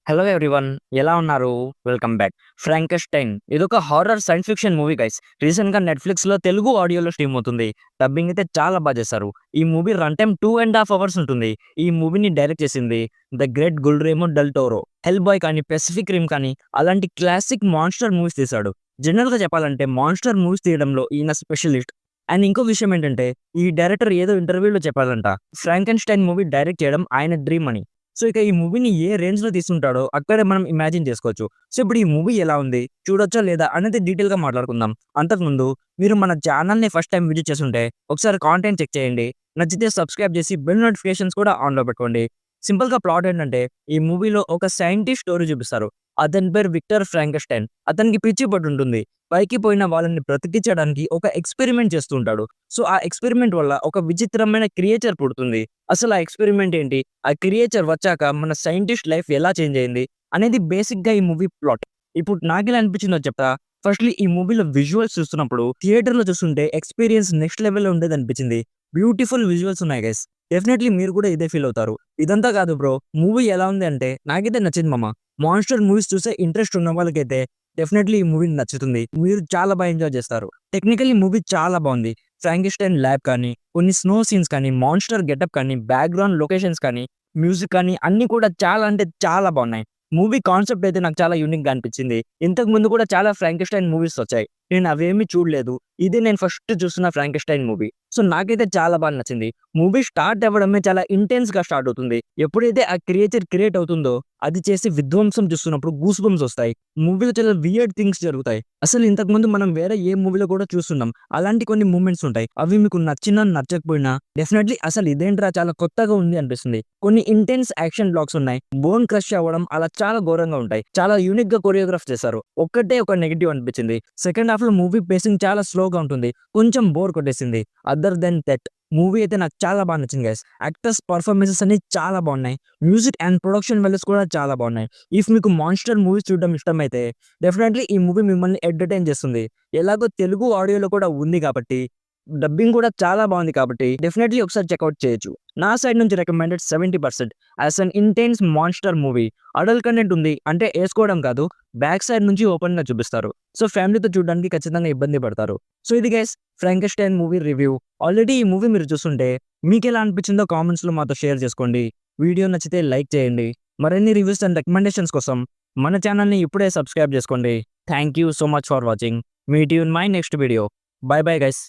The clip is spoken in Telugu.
హలో ఎవ్రీవన్, ఎలా ఉన్నారు? Welcome back. 'ఫ్రాంకెన్‌స్టైన్' ఇదొక horror science fiction movie guys. రీసెంట్‌గా నెట్‌ఫ్లిక్స్‌లో తెలుగు ఆడియోలో స్ట్రీమ్ అవుతుంది. డబ్బింగ్ అయితే చాలా చేశారు. ఈ మూవీ రన్ టైమ్ 2½ అవర్స్ ఉంటుంది. ఈ మూవీని డైరెక్ట్ చేసింది the great Guillermo del Toro. 'Hellboy' కానీ, 'పెసిఫిక్ రిమ్' కానీ అలాంటి క్లాసిక్ మాన్స్టర్ మూవీస్ తీశాడు. జనరల్‌గా చెప్పాలంటే మాన్స్టర్ మూవీస్ తీయడంలో ఈయన స్పెషలిస్ట్. అండ్ ఇంకో విషయం ఏంటంటే, ఈ డైరెక్టర్ ఏదో ఇంటర్వ్యూలో చెప్పాడంట 'ఫ్రాంకెన్‌స్టైన్' మూవీ డైరెక్ట్ చేయడం ఆయన డ్రీమ్ అని. సో, ఇక ఈ మూవీని ఏ రేంజ్‌లో తీసుంటాడో అక్కడే మనం ఇమాజిన్ చేసుకోవచ్చు. సో, ఇప్పుడు ఈ మూవీ ఎలా ఉంది? చూడొచ్చా లేదా? అనేది డీటెయిల్‌గా మాట్లాడుకుందాం. అంతకుముందు మీరు మన ఛానెల్‌ని ఫస్ట్ టైమ్ విజిట్ చేసుంటే ఒకసారి కాంటెంట్ చెక్ చేయండి. నచ్చితే సబ్స్క్రైబ్ చేసి బెల్ నోటిఫికేషన్స్ కూడా ఆన్‌లో పెట్టుకోండి. సింపుల్‌గా ప్లాట్ ఏంటంటే, ఈ మూవీలో ఒక సైంటిస్ట్ స్టోరీ చూపిస్తారు. అతని పేరు విక్టర్ ఫ్రాంకెన్‌స్టైన్. అతనికి పిచ్చి పట్టుంటుంది. పైకి పోయిన వాళ్ళని బ్రతికించడానికి ఒక ఎక్స్‌పెరిమెంట్ చేస్తూ ఉంటాడు. సో, ఆ ఎక్స్‌పెరిమెంట్ వల్ల ఒక విచిత్రమైన క్రియేచర్ పుడుతుంది. అసలు ఆ ఎక్స్‌పెరిమెంట్ ఏంటి? ఆ క్రియేచర్ వచ్చాక మన సైంటిస్ట్ లైఫ్ ఎలా చేంజ్ అయింది? అనేది బేసిక్‌గా ఈ మూవీ ప్లాట్. ఇప్పుడు నాకెలా అనిపించిందో చెప్తా. ఫస్ట్‌లీ ఈ మూవీలో విజువల్స్ చూస్తున్నప్పుడు థియేటర్‌లో చూస్తుంటే ఎక్స్‌పీరియన్స్ నెక్స్ట్ లెవెల్‌లో ఉండేదనిపించింది. బ్యూటిఫుల్ విజువల్స్ ఉన్నాయి గైస్. డెఫినైట్‌లీ మీరు కూడా ఇదే ఫీల్ అవుతారు. ఇదంతా కాదు బ్రో, మూవీ ఎలా ఉంది అంటే నాకైతే నచ్చింది మామ. మాన్‌స్టర్ మూవీస్ చూసే ఇంట్రెస్ట్ ఉన్న వాళ్ళకైతే డెఫినైట్‌లీ ఈ మూవీ నచ్చుతుంది. మీరు చాలా ఎంజాయ్ చేస్తారు. టెక్నికల్లీ మూవీ చాలా బావుంది. ఫ్రాంకెన్‌స్టైన్ ల్యాబ్ కానీ, కొన్ని స్నో సీన్స్ కానీ, మాన్‌స్టర్ గెటప్ కానీ, బ్యాక్‌గ్రౌండ్ లొకేషన్స్ కానీ, మ్యూజిక్ కానీ అన్నీ కూడా చాలా అంటే చాలా బావున్నాయి. మూవీ కాన్సెప్ట్ అయితే నాకు చాలా యూనిక్‌గా అనిపించింది. ఇంతకు ముందు కూడా చాలా ఫ్రాంకెన్‌స్టైన్ మూవీస్ వచ్చాయి. నేను అవేమీ చూడలేదు. ఇదే నేను ఫస్ట్ చూస్తున్న ఫ్రాంకెన్‌స్టైన్ మూవీ. సో, నాకైతే చాలా నచ్చింది. మూవీ స్టార్ట్ అవ్వడమే చాలా ఇంటెన్స్‌గా స్టార్ట్ అవుతుంది. ఎప్పుడైతే ఆ క్రియేచర్ క్రియేట్ అవుతుందో అది చేసి విధ్వంసం చూస్తున్నప్పుడు గూస్ బంప్స్ వస్తాయి. మూవీలో చాలా వియర్డ్ థింగ్స్ జరుగుతాయి. అసలు ఇంతకుముందు మనం వేరే ఏ మూవీలో కూడా చూస్తున్నాం. అలాంటి కొన్ని మూవ్‌మెంట్స్ ఉంటాయి. అవి మీకు నచ్చినా, నచ్చకపోయినా డెఫినైట్‌లీ అసలు ఇదేంట్రా చాలా కొత్తగా ఉంది అనిపిస్తుంది. కొన్ని ఇంటెన్స్ యాక్షన్ బ్లాక్స్ ఉన్నాయి. బోన్ క్రష్ అవ్వడం అలా చాలా ఘోరంగా ఉంటాయి. చాలా యూనిక్‌గా కొరియోగ్రాఫ్ చేశారు. ఒక్కటే ఒక నెగెటివ్ అనిపించింది. సెకండ్ హాఫ్‌లో మూవీ పేసింగ్ చాలా స్లోగా ఉంటుంది. కొంచెం బోర్ కొట్టేసింది. అదర్ దెన్ దట్ మూవీ అయితే నాకు చాలా నచ్చింది గైస్. యాక్టర్స్ పెర్ఫార్మెన్సెస్ అన్ని చాలా బాగున్నాయి. మ్యూజిక్ అండ్ ప్రొడక్షన్ వాల్యూస్ కూడా చాలా బాగున్నాయి. ఇఫ్ మీకు మాన్స్టర్ మూవీస్ చూడడం ఇష్టమైతే డెఫినైట్‌లీ ఈ మూవీ మిమ్మల్ని ఎంటర్‌టైన్ చేస్తుంది. ఎలాగో తెలుగు ఆడియోలో కూడా ఉంది కాబట్టి, డబ్బింగ్ కూడా చాలా బాగుంది కాబట్టి డెఫినైట్‌లీ ఒకసారి చెక్‌ఔట్ చేయొచ్చు. నా సైడ్ నుంచి recommended 70% as an intense monster movie. Adult content ఉంది అంటే ఏసుకోవడం కాదు, బ్యాక్ సైడ్ నుంచి ఓపెన్‌గా చూపిస్తారు. సో, ఫ్యామిలీతో చూడడానికి ఖచ్చితంగా ఇబ్బంది పడతారు. సో, ఇది guys 'Frankenstein' movie review. Already ఈ మూవీ మీరు చూసుంటే మీకెలా అనిపించిందో కామెంట్స్‌లో మాతో షేర్ చేసుకోండి. వీడియో నచ్చితే లైక్ చేయండి. మరిన్ని రివ్యూస్ అండ్ రికమెండేషన్స్ కోసం మన ఛానెల్‌ని ఇప్పుడే సబ్స్క్రైబ్ చేసుకోండి. Thank you so much for watching. Meet you in my next video. By bye guys.